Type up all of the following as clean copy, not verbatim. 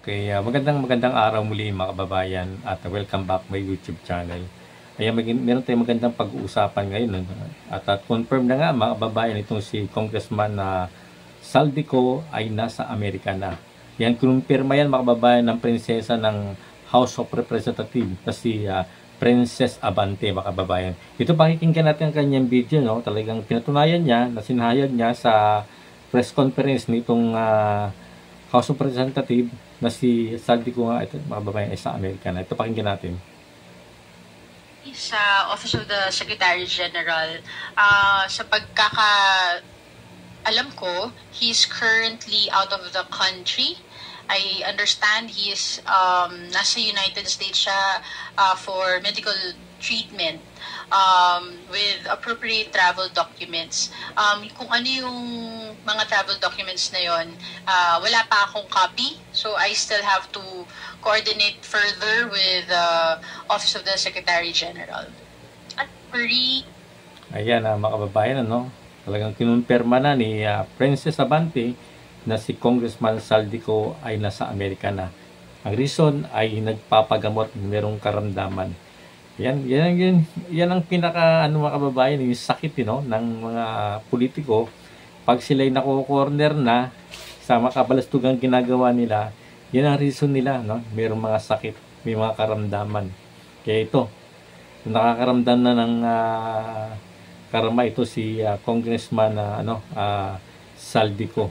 Okay, magandang araw muli mga kababayan at welcome back my YouTube channel. Ayan, meron tayong magandang pag-uusapan ngayon. At confirm na nga mga kababayan itong si Congressman na Saldico ay nasa Amerika na. Yan, kinumpirma yan mga kababayan ng prinsesa ng House of Representatives na si Princess Abante mga kababayan. Ito pakikinggan natin ang kanyang video, no? Talagang pinatunayan niya na sinahayag niya sa press conference nitong House of Representatives na si Saldico nga ito mga babaeng sa Amerika na. Ito pakinggan natin. Sa Office of the Secretary General, sa alam ko, he's currently out of the country. I understand he is nasa United States siya for medical treatment with appropriate travel documents. Kung ano yung mga travel documents na yon, wala pa akong copy. So I still have to coordinate further with the Office of the Secretary General. At Ayan, mga kababayan, ano? Talagang kinumpirma na ni Princess Abante na si Congressman Saldico ay nasa Amerika na. Ang reason ay nagpapagamot, merong karamdaman. Yan ang pinaka mga kababayan, yung sakit ng mga politiko pag sila'y nako-corner na sa makabalastugang ginagawa nila. Yan ang reason nila, no? Merong mga sakit, may mga karamdaman. Kaya ito, nakakaramdam na ng karama ito si Congressman Saldico.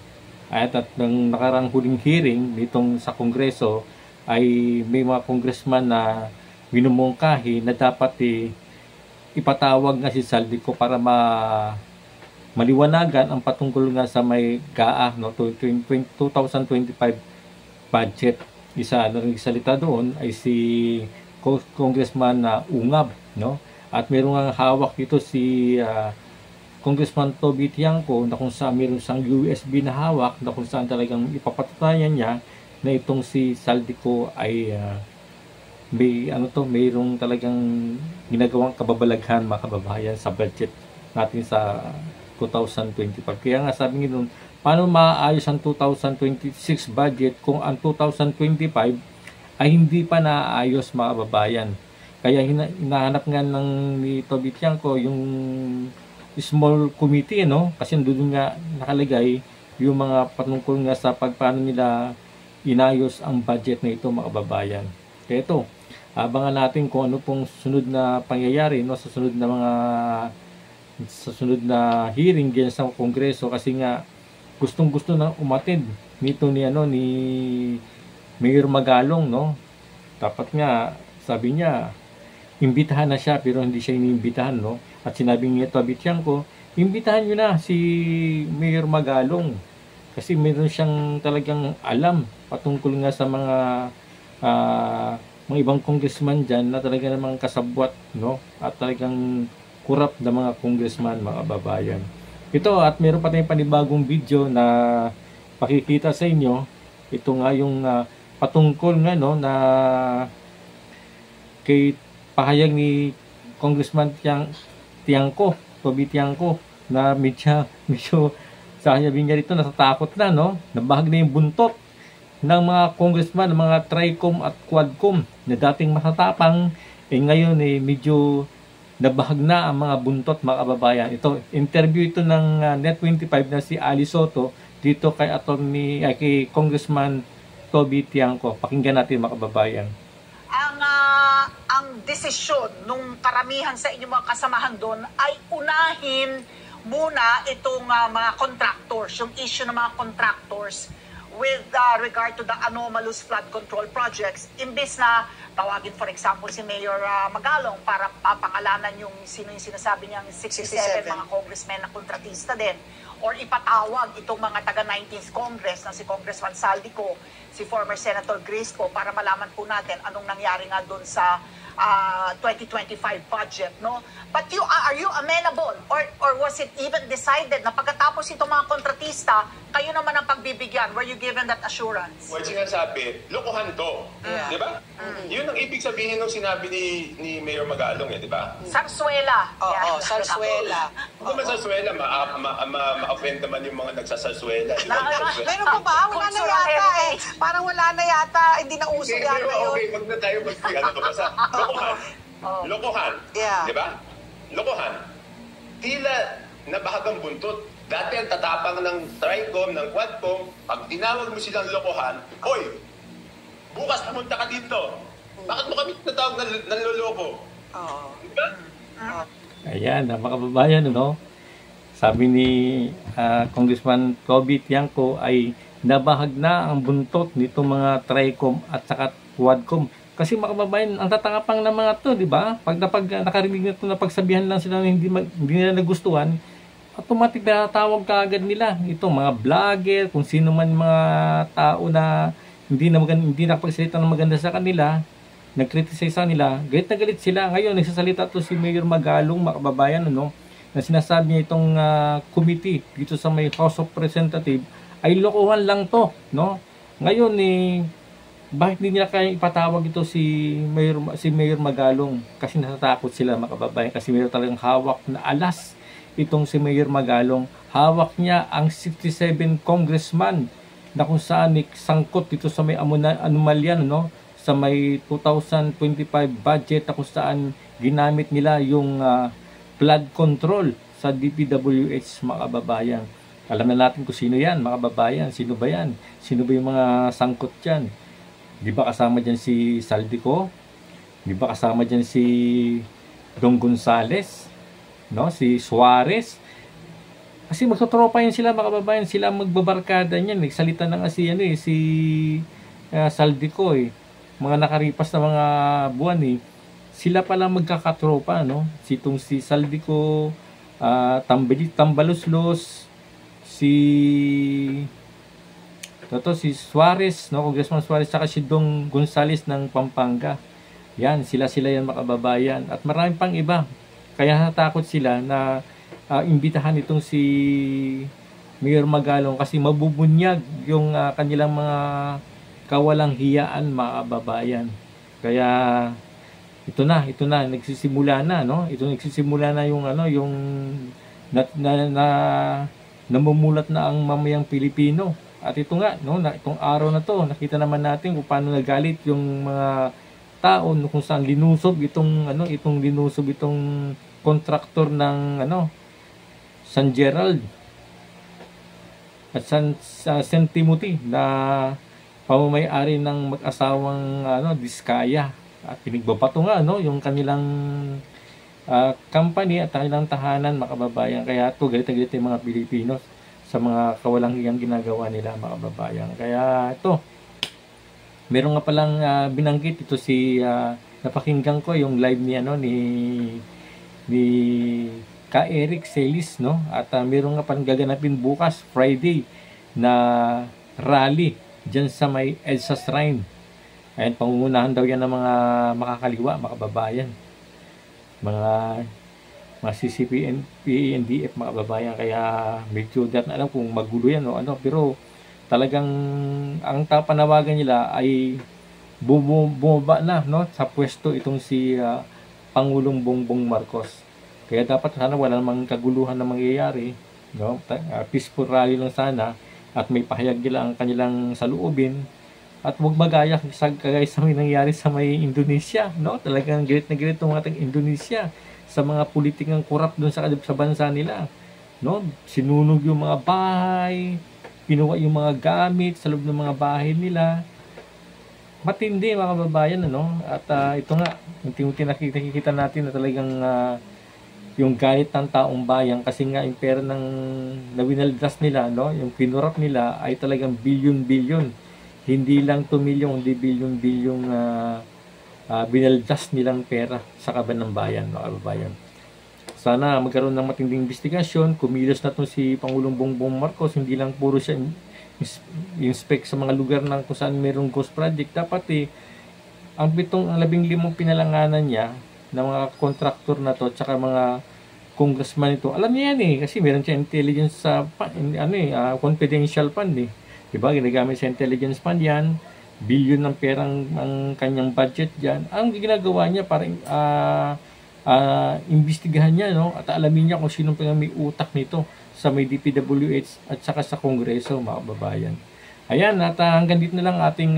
At ng nakarang huling hearing nitong sa Kongreso ay may mga congressman na minumungkahi na dapat ipatawag nga si Saldico para maliwanagan ang patungkol nga sa may GAA 2025 budget. Isa na nagsalita doon ay si Congressman Ungab, no? At mayroong hawak dito si Congressman Toby Tiangco na kung saan mayroong siyang USB na hawak na kung saan talagang ipapatunayan niya na itong si Saldico ay mayroong talagang ginagawang kababalaghan mga kababayan sa budget natin sa 2025. Kaya nga sabi nyo, paano maayos ang 2026 budget kung ang 2025 ay hindi pa naayos mga kababayan? Kaya hinahanap nga ni Toby Tiangco yung small committee, no? Kasi doon nga nakalagay yung mga patungkol nga sa paano nila inayos ang budget na ito mga kababayan. Kaya ito, abangan natin kung ano pong sunod na pangyayari, no, sa sunod na hearing diyan sa Kongreso, kasi nga gustong-gusto na umatid nito ni Mayor Magalong, no. Dapat nga sabi niya imbitahan na siya pero hindi siya iniimbitahan, no. At sinabi niya Toby Tiangco, imbitahan niyo na si Mayor Magalong kasi meron siyang talagang alam patungkol nga sa mga ibang congressman dyan na talaga namang kasabwat, no? At talagang corrupt na mga congressman, mga kababayan. Ito, at meron pa tayong panibagong video na pakikita sa inyo. Ito nga yung patungkol nga, no, na kay pahayag ni Congressman Tiangco, Toby Tiangco, na medyo sabi niya rito, natatakot na, no? Nabahag na yung buntot ng mga congressman, ng mga Tricom at Quadcom na dating matatapang, ngayon medyo nabahag na ang mga buntot mga kababayan. Ito, interview ito ng Net25 na si Ali Soto dito kay kay Congressman Toby Tiangco. Pakinggan natin mga kababayan. Ang desisyon nung karamihan sa inyong mga kasamahan doon ay unahin muna itong mga contractors, yung issue ng mga contractors with regard to the anomalous flood control projects. Imbis na tawagin for example si Mayor Magalong para papangalanan yung sinasabi niyang 67 mga congressmen na kontratista din, or ipatawag itong mga taga 19th Congress na si Congressman Saldico, si former Senator Grisco, para malaman po natin anong nangyari nga doon sa 2025 budget, no? But are you amenable or was it even decided na pagkatapos itong mga kontratista, kayo naman ang pagbibigyan? Were you given that assurance? Well, sinasabi, lokohan to. Di ba? Yun ang ibig sabihin nung sinabi ni Mayor Magalong, di ba? Sarsuela. Oo, sarsuela. Kung masaswela, na-offend naman yung mga nagsasaswela. Di ba? Meron pa ba? Wala na yata eh. Parang wala na yata. Hindi na uso Hindi, yata pero yun. okay, wag na tayo ano to basta. Lokohan. Lokohan. Yeah. Di ba? Lokohan. Tila nabahagang buntot. Dati ang tatapang ng Tricom, ng Quadcom, pag tinawag mo silang lokohan, hoy, bukas pumunta ka dito. Bakit mo kami natawag na nanloloko? Oo. Diba? Ayan, mga kababayan, ano? Sabi ni Congressman Toby Tiangco ay nabahag na ang buntot nito mga Tricom at saka Quadcom. Kasi mga kababayan, ang tatangapang ng mga to, di ba? Pag nakarinig na ito na pagsabihan lang sila na hindi nila nagustuhan, automatic na tawag ka agad nila. Itong mga vlogger, kung sino man mga tao na hindi nakapagsalita ng maganda sa kanila, nag-criticize sa nila, galit na galit sila. Ngayon, nagsasalita to si Mayor Magalong, mga kababayan, ano, na sinasabi niya itong committee dito sa may House of Representatives ay lokohan lang to, no? Ngayon, bakit hindi nila kaya ipatawag ito si Mayor Magalong? Kasi natatakot sila, mga kababayan, kasi mayroon talagang hawak na alas itong si Mayor Magalong. Hawak niya ang 67 congressman na kung saan sangkot dito sa may anomalya, no? Sa may 2025 budget na kung saan ginamit nila yung flood control sa DPWH, mga kababayan. Alam na natin kung sino yan, mga kababayan. Sino ba yan? Sino ba yung mga sangkot dyan? Di ba kasama dyan si Saldico? Di ba kasama dyan si Dong Gonzales? No? Si Suarez? Kasi magtotropa yan sila, mga kababayan. Sila magbabarkada niyan. Nagsalita na nga si Saldico eh. Mga nakaripas na mga buwan eh. Sila pala magkakatropa, no? Si Saldico, Tambaloslos, si Suarez, no? Congressman Suarez, saka si Dong Gonzales ng Pampanga. Yan, sila yan, mga kababayan. At marami pang iba. Kaya natakot sila na imbitahan itong si Mayor Magalong kasi mabubunyag yung kanilang mga kawalang hiyaan, mga kababayan. Kaya ito na nagsisimula na, no? Ito nagsisimula na yung yung namumulat na ang mamayang Pilipino. At ito nga, no, itong araw na to, nakita naman natin kung paano nagalit yung mga tao kung saan linusob itong kontraktor ng San Gerald at San Timothy na pamamay-ari ng mag-asawang Diskaya. At pinagbabato nga yung kanilang company at kanilang tahanan, mga kababayan. Kaya ito, galit na galit yung mga Pilipino sa mga kawalang hiyang ginagawa nila, mga kababayan. Kaya ito, meron nga palang binanggit ito napakinggan ko yung live ni Ka Eric Celis, no? At meron nga palang gaganapin bukas, Friday, na rally dyan sa may EDSA Shrine. Ayan, pangungunahan daw yan ng mga makakaliwa, mga kababayan. Mga CCP, NDF, mga kababayan. Kaya medyo na alam kung magulo yan o pero talagang ang panawagan nila ay bumaba na, no, sa pwesto itong si Pangulong Bongbong Marcos. Kaya dapat sana wala namang kaguluhan na mangyayari, no? Peaceful rally lang sana at may pahayag nila ang kanilang saloobin at huwag magaya kagaya sa may nangyari sa may Indonesia, no? Talagang galit na galit ng ating Indonesia sa mga politikang korap doon sa bansa nila, no? Sinunog yung mga bahay, pinuwa yung mga gamit sa loob ng mga bahay nila. Matindi, mga kababayan, At ito nga, unti-unti nakikita natin na talagang yung galit ng taong bayan kasi nga yung pera ng nawinaldas nila, no, yung pinurap nila ay talagang bilyon-bilyon. Hindi lang 2 milyon, hindi bilyon-bilyong binaldas nilang pera sa kaban ng bayan, mga kababayan. Sana magkaroon ng matinding investigasyon, kumilos na to si Pangulong Bongbong Marcos, hindi lang puro siya inspect sa mga lugar ng kung saan mayroong ghost project. Dapat ang 15 pinalanganan niya ng mga contractor na to tsaka mga congressman ito, alam niya yan kasi meron siya intelligence sa confidential fund diba, ginagamit sa intelligence fund yan, billion ng perang ang kanyang budget dyan. Ang ginagawa niya para imbestigahan niya, no? At alamin niya kung sino pa may utak nito sa may DPWH at saka sa Kongreso, mga kababayan. Ayan, at hanggang dito na lang ating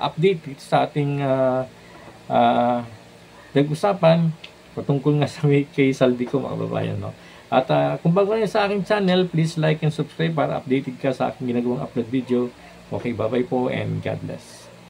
update dito sa ating nag-usapan patungkol nga sa may kay Saldico, mga kababayan, no? At kung bago na sa aking channel, please like and subscribe para updated ka sa aking ginagawang upload video. Okay, bye-bye po and God bless.